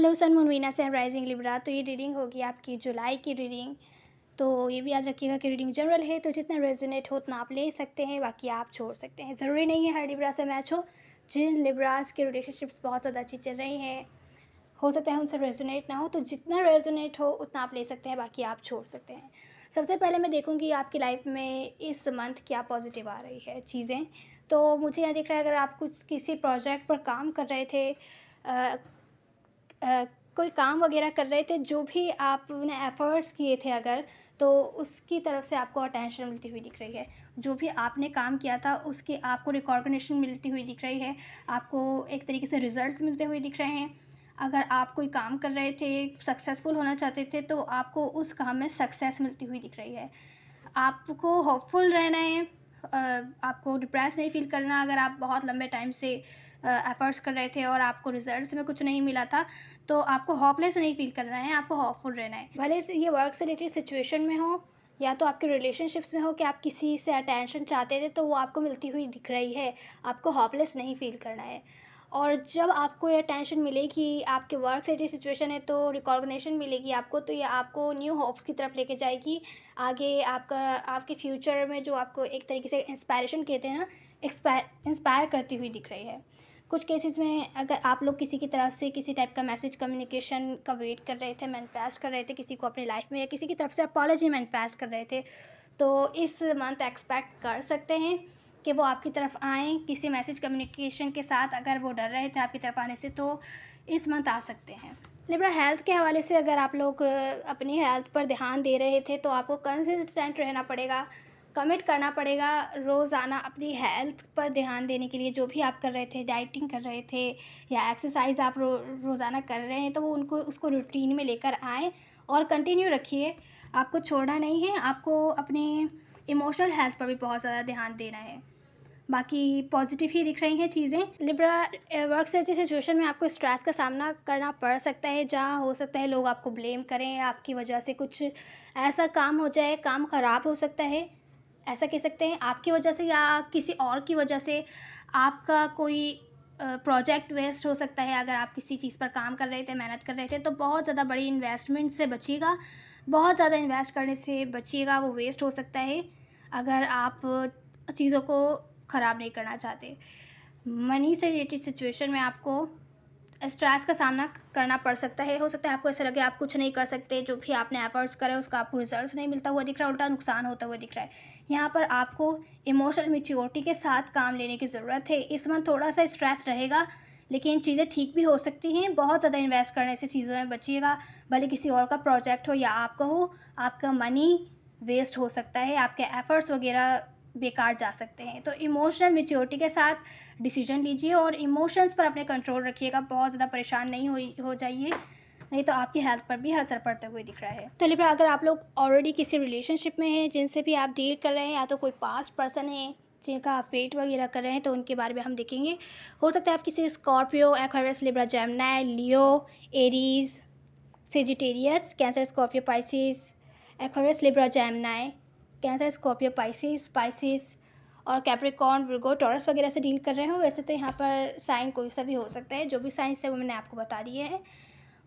Hello sun, moon, Venus and rising Libra. तो ये reading होगी आपकी जुलाई की रीडिंग। तो ये भी याद रखिएगा कि रीडिंग जनरल है, तो जितना रेजोनेट हो उतना आप ले सकते हैं, बाकी आप छोड़ सकते हैं। ज़रूरी नहीं है हर लिब्रा से मैच हो। जिन लिब्रास की रिलेशनशिप्स बहुत ज़्यादा अच्छी चल रही हैं, हो सकता है उनसे रेजोनेट ना हो, तो जितना रेजोनेट हो उतना आप ले सकते हैं, बाकी आप छोड़ सकते हैं। सबसे पहले मैं देखूंगी आपकी लाइफ में इस मंथ क्या पॉजिटिव आ रही है चीज़ें। तो मुझे यहाँ दिख रहा है, अगर आप कुछ किसी प्रोजेक्ट पर काम कर रहे थे, कोई काम वगैरह कर रहे थे, जो भी आपने एफ़र्ट्स किए थे अगर, तो उसकी तरफ से आपको अटेंशन मिलती हुई दिख रही है। जो भी आपने काम किया था उसकी आपको रिकॉग्निशन मिलती हुई दिख रही है, आपको एक तरीके से रिज़ल्ट मिलते हुए दिख रहे हैं। अगर आप कोई काम कर रहे थे, सक्सेसफुल होना चाहते थे, तो आपको उस काम में सक्सेस मिलती हुई दिख रही है। आपको होपफुल रहना है, आपको डिप्रेस नहीं फ़ील करना। अगर आप बहुत लंबे टाइम से एफ़र्ट्स कर रहे थे और आपको रिज़ल्ट्स में कुछ नहीं मिला था, तो आपको होपलेस नहीं फ़ील करना है, आपको होपफुल रहना है। भले से ये वर्क से रिलेटेड सिचुएशन में हो या तो आपके रिलेशनशिप्स में हो कि आप किसी से अटेंशन चाहते थे, तो वो आपको मिलती हुई दिख रही है। आपको होपलेस नहीं फ़ील करना है। और जब आपको ये अटेंशन मिलेगी, आपके वर्क से रिलेटेड सिचुएशन है, तो रिकॉग्निशन मिलेगी आपको, तो ये आपको न्यू होप्स की तरफ लेके जाएगी। आगे आपके फ्यूचर में जो आपको एक तरीके से इंस्पायरेशन कहते हैं ना, इंस्पायर करती हुई दिख रही है। कुछ केसेस में अगर आप लोग किसी की तरफ से किसी टाइप का मैसेज कम्युनिकेशन का वेट कर रहे थे, मैनिफेस्ट कर रहे थे किसी को अपनी लाइफ में, या किसी की तरफ से अपॉलॉजी मैनिफेस्ट कर रहे थे, तो इस मंथ एक्सपेक्ट कर सकते हैं कि वो आपकी तरफ आएँ किसी मैसेज कम्युनिकेशन के साथ। अगर वो डर रहे थे आपकी तरफ आने से, तो इस मंथ आ सकते हैं। लिब्रा, हेल्थ के हवाले से अगर आप लोग अपनी हेल्थ पर ध्यान दे रहे थे, तो आपको कंसिस्टेंट रहना पड़ेगा, कमिट करना पड़ेगा रोज़ाना अपनी हेल्थ पर ध्यान देने के लिए। जो भी आप कर रहे थे, डाइटिंग कर रहे थे या एक्सरसाइज़ आप रोज़ाना कर रहे हैं, तो वो उनको उसको रूटीन में लेकर आएँ और कंटिन्यू रखिए। आपको छोड़ना नहीं है, आपको अपने इमोशनल हेल्थ पर भी बहुत ज़्यादा ध्यान देना है। बाकी पॉजिटिव ही दिख रही हैं चीज़ें। लिब्रा, वर्क से रिलेटेड सिचुएशन में आपको स्ट्रेस का सामना करना पड़ सकता है, जहाँ हो सकता है लोग आपको ब्लेम करें, आपकी वजह से कुछ ऐसा काम हो जाए, काम ख़राब हो सकता है। ऐसा कह सकते हैं आपकी वजह से या किसी और की वजह से आपका कोई प्रोजेक्ट वेस्ट हो सकता है। अगर आप किसी चीज़ पर काम कर रहे थे, मेहनत कर रहे थे, तो बहुत ज़्यादा बड़ी इन्वेस्टमेंट से बचिएगा, बहुत ज़्यादा इन्वेस्ट करने से बचिएगा, वो वेस्ट हो सकता है अगर आप चीज़ों को ख़राब नहीं करना चाहते। मनी से रिलेटेड सिचुएशन में आपको स्ट्रेस का सामना करना पड़ सकता है। हो सकता है आपको ऐसा लगे आप कुछ नहीं कर सकते, जो भी आपने एफर्ट्स करे उसका आपको रिजल्ट्स नहीं मिलता हुआ दिख रहा है, उल्टा नुकसान होता हुआ दिख रहा है। यहाँ पर आपको इमोशनल मैच्योरिटी के साथ काम लेने की ज़रूरत है। इस मंथ थोड़ा सा स्ट्रेस रहेगा, लेकिन चीज़ें ठीक भी हो सकती हैं। बहुत ज़्यादा इन्वेस्ट करने से चीज़ों में बचिएगा, भले किसी और का प्रोजेक्ट हो या आपका हो। आपका मनी वेस्ट हो सकता है, आपके एफर्ट्स वगैरह बेकार जा सकते हैं। तो इमोशनल मैच्योरिटी के साथ डिसीजन लीजिए और इमोशंस पर अपने कंट्रोल रखिएगा। बहुत ज़्यादा परेशान नहीं हो जाइए, नहीं तो आपकी हेल्थ पर भी असर पड़ते हुए दिख रहा है। तो लिब्रा, अगर आप लोग ऑलरेडी किसी रिलेशनशिप में हैं, जिनसे भी आप डील कर रहे हैं, या तो कोई पास्ट पर्सन है जिनका आप वेट वगैरह कर रहे हैं, तो उनके बारे में हम देखेंगे। हो सकता है आप किसी Scorpio, Aquarius, Libra, Gemini, Leo, Aries, Sagittarius, Cancer, Scorpio, Pisces, Aquarius, Libra, Gemini, Cancer, Scorpio, Pisces और कैप्रिकॉर्न, विर्गो, टॉरस वगैरह से डील कर रहे हो। वैसे तो यहाँ पर साइन कोई सा भी हो सकता है, जो भी साइंस है वो मैंने आपको बता दिए हैं।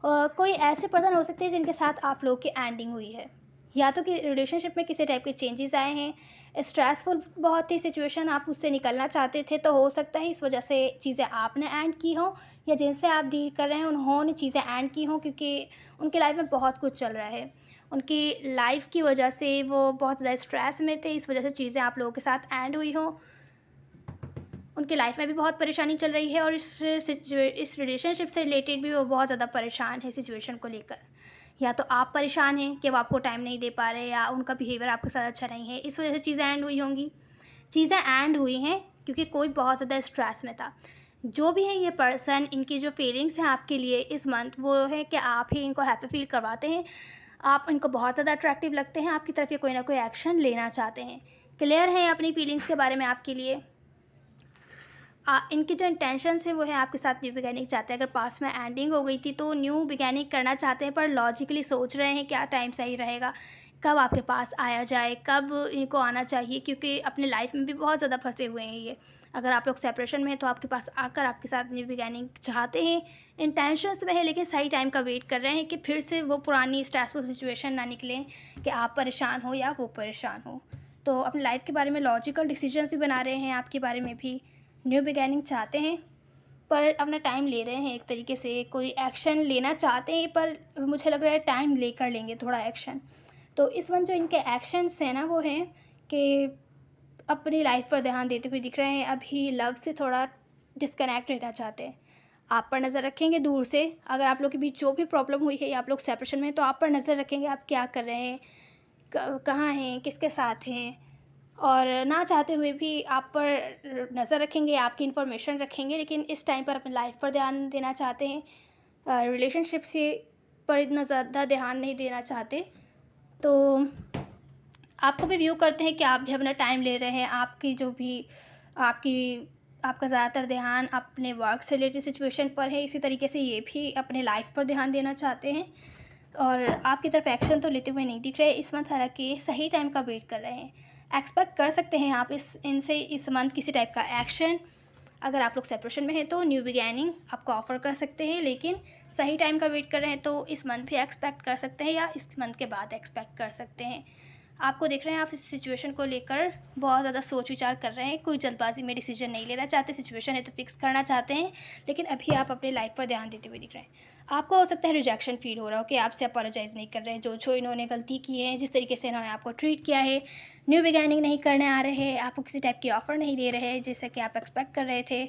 कोई ऐसे पर्सन हो सकते हैं जिनके साथ आप लोग की एंडिंग हुई है, या तो कि रिलेशनशिप में किसी टाइप के चेंजेस आए हैं, स्ट्रेसफुल बहुत ही सिचुएशन, आप उससे निकलना चाहते थे, तो हो सकता है इस वजह से चीज़ें आपने एंड की हो, या जिनसे आप डील कर रहे हैं उन्होंने चीज़ें एंड की हों, क्योंकि उनकी लाइफ में बहुत कुछ चल रहा है। उनकी लाइफ की वजह से वो बहुत ज़्यादा स्ट्रेस में थे, इस वजह से चीज़ें आप लोगों के साथ एंड हुई हो। उनकी लाइफ में भी बहुत परेशानी चल रही है, और इस रिलेशनशिप से रिलेटेड भी वो बहुत ज़्यादा परेशान है सिचुएशन को लेकर। या तो आप परेशान हैं कि वो आपको टाइम नहीं दे पा रहे, या उनका बिहेवियर आपके साथ अच्छा नहीं है, इस वजह से चीज़ें एंड हुई होंगी। चीज़ें एंड हुई हैं क्योंकि कोई बहुत ज़्यादा स्ट्रेस में था। जो भी है ये पर्सन, इनकी जो फीलिंग्स हैं आपके लिए इस मंथ, वो है कि आप ही इनको हैप्पी फील करवाते हैं। आप इनको बहुत ज़्यादा अट्रैक्टिव लगते हैं, आपकी तरफ ये कोई ना कोई एक्शन लेना चाहते हैं। क्लियर है अपनी फीलिंग्स के बारे में आपके लिए। इनकी जो इंटेंशंस है वो है आपके साथ न्यू बिगैनिंग चाहते हैं। अगर पास्ट में एंडिंग हो गई थी, तो न्यू बिगैनिंग करना चाहते हैं, पर लॉजिकली सोच रहे हैं क्या टाइम सही रहेगा, कब आपके पास आया जाए, कब इनको आना चाहिए, क्योंकि अपने लाइफ में भी बहुत ज़्यादा फंसे हुए हैं ये। अगर आप लोग सेपरेशन में हैं तो आपके पास आकर आपके साथ न्यू बिगैनिंग चाहते हैं, इंटेंशंस में है, लेकिन सही टाइम का वेट कर रहे हैं कि फिर से वो पुरानी स्ट्रेसफुल सिचुएशन ना निकले कि आप परेशान हो या वो परेशान हो। तो अपनी लाइफ के बारे में लॉजिकल डिसीजंस भी बना रहे हैं, आपके बारे में भी न्यू बिगैनिंग चाहते हैं, पर अपना टाइम ले रहे हैं। एक तरीके से कोई एक्शन लेना चाहते हैं, पर मुझे लग रहा है टाइम लेकर लेंगे थोड़ा एक्शन। तो इस वक्त जो इनके एक्शंस हैं ना, वो हैं कि अपनी लाइफ पर ध्यान देते हुए दिख रहे हैं। अभी लव से थोड़ा डिस्कनेक्ट रहना चाहते हैं। आप पर नज़र रखेंगे दूर से। अगर आप लोग के बीच जो भी प्रॉब्लम हुई है या आप लोग सेपरेशन में हैं, तो आप पर नज़र रखेंगे, आप क्या कर रहे हैं, कहाँ हैं, किसके साथ हैं, और ना चाहते हुए भी आप पर नज़र रखेंगे, आपकी इन्फॉर्मेशन रखेंगे, लेकिन इस टाइम पर अपनी लाइफ पर ध्यान देना चाहते हैं। रिलेशनशिप से पर इतना ज़्यादा ध्यान नहीं देना चाहते। तो आपको भी व्यू करते हैं कि आप भी अपना टाइम ले रहे हैं। आपकी आपका ज़्यादातर ध्यान अपने वर्क से रिलेटेड सिचुएशन पर है। इसी तरीके से ये भी अपने लाइफ पर ध्यान देना चाहते हैं और आपकी तरफ एक्शन तो लेते हुए नहीं दिख रहे इस मंथ, हालांकि सही टाइम का वेट कर रहे हैं। एक्सपेक्ट कर सकते हैं आप इनसे इस मंथ किसी टाइप का एक्शन। अगर आप लोग सेपरेशन में हैं तो न्यू बिगैनिंग आपको ऑफ़र कर सकते हैं, लेकिन सही टाइम का वेट कर रहे हैं तो इस मंथ भी एक्सपेक्ट कर सकते हैं या इस मंथ के बाद एक्सपेक्ट कर सकते हैं। आपको देख रहे हैं, आप इस सिचुएशन को लेकर बहुत ज़्यादा सोच विचार कर रहे हैं, कोई जल्दबाजी में डिसीजन नहीं लेना चाहते। सिचुएशन है तो फिक्स करना चाहते हैं, लेकिन अभी आप अपने लाइफ पर ध्यान देते हुए दिख रहे हैं। आपको हो सकता है रिजेक्शन फील हो रहा हो कि आपसे अपोलोजाइज़ नहीं कर रहे हैं, जो इन्होंने गलती की है, जिस तरीके से इन्होंने आपको ट्रीट किया है, न्यू बिगैनिंग नहीं करने आ रहे हैं, आपको किसी टाइप की ऑफ़र नहीं दे रहे हैं जैसे कि आप एक्सपेक्ट कर रहे थे,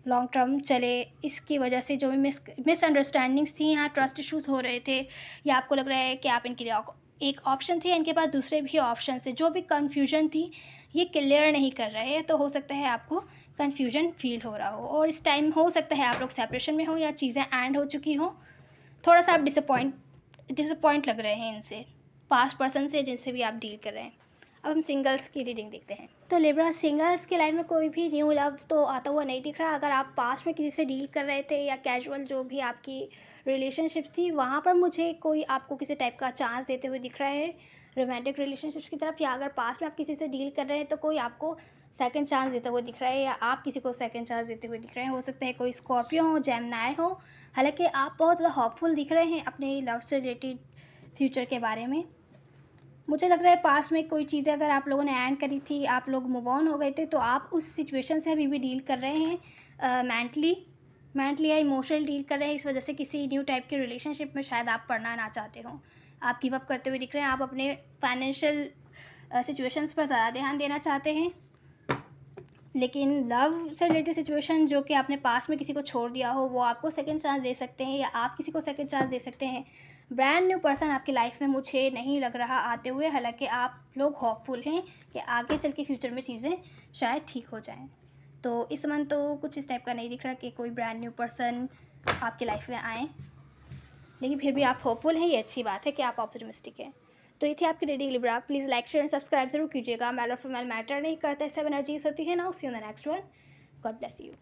लॉन्ग टर्म चले। इसकी वजह से जो भी मिसअंडरस्टैंडिंग्स थी, यहाँ ट्रस्ट इश्यूज़ हो रहे थे, या आपको लग रहा है कि आप इनके लिए एक ऑप्शन थे, इनके पास दूसरे भी ऑप्शन थे। जो भी कन्फ्यूजन थी ये क्लियर नहीं कर रहे हैं, तो हो सकता है आपको कन्फ्यूजन फील हो रहा हो। और इस टाइम हो सकता है आप लोग सेपरेशन में हो या चीज़ें एंड हो चुकी हो। थोड़ा सा आप डिसअपॉइंट लग रहे हैं इनसे, पास्ट पर्सन से जिनसे भी आप डील कर रहे हैं। अब हम सिंगल्स की रीडिंग देखते हैं। तो लिब्रा, सिंगल्स की लाइफ में कोई भी न्यू लव तो आता हुआ नहीं दिख रहा। अगर आप पास्ट में किसी से डील कर रहे थे या कैजुअल जो भी आपकी रिलेशनशिप थी, वहाँ पर मुझे कोई आपको किसी टाइप का चांस देते हुए दिख रहा है रोमांटिक रिलेशनशिप्स की तरफ। या अगर पास्ट में आप किसी से डील कर रहे हैं तो कोई आपको सेकंड चांस देता हुआ दिख रहा है, या आप किसी को सेकंड चांस देते हुए दिख रहे हैं। हो सकता है कोई स्कॉर्पियो हो, जेमिनी हो। हालांकि आप बहुत ज़्यादा होपफुल दिख रहे हैं अपने लव से रिलेटेड फ्यूचर के बारे में। मुझे लग रहा है पास्ट में कोई चीज़ें अगर आप लोगों ने एंड करी थी, आप लोग मूव ऑन हो गए थे, तो आप उस सिचुएशन से अभी भी डील कर रहे हैं। मेंटली या इमोशनली डील कर रहे हैं। इस वजह से किसी न्यू टाइप के रिलेशनशिप में शायद आप पढ़ना ना चाहते हो। आप गिव अप करते हुए दिख रहे हैं। आप अपने फाइनेंशियल सिचुएशंस पर ज़्यादा ध्यान देना चाहते हैं, लेकिन लव से रिलेटेड सिचुएशन जो कि आपने पास्ट में किसी को छोड़ दिया हो, वो आपको सेकंड चांस दे सकते हैं, या आप किसी को सेकंड चांस दे सकते हैं। ब्रांड न्यू पर्सन आपकी लाइफ में मुझे नहीं लग रहा आते हुए, हालांकि आप लोग होपफुल हैं कि आगे चल के फ्यूचर में चीज़ें शायद ठीक हो जाएं। तो इस मंथ तो कुछ इस टाइप का नहीं दिख रहा कि कोई ब्रांड न्यू पर्सन आपकी लाइफ में आए, लेकिन फिर भी आप होपफुल हैं, ये अच्छी बात है कि आप ऑप्टिमिस्टिक हैं। तो ये थी आपकी reading Libra. Please like, share and subscribe जरूर कीजिएगा। मेल और फीमेल मैटर नहीं करता, सब एनर्जीज होती है ना। See you in the next one. God bless you.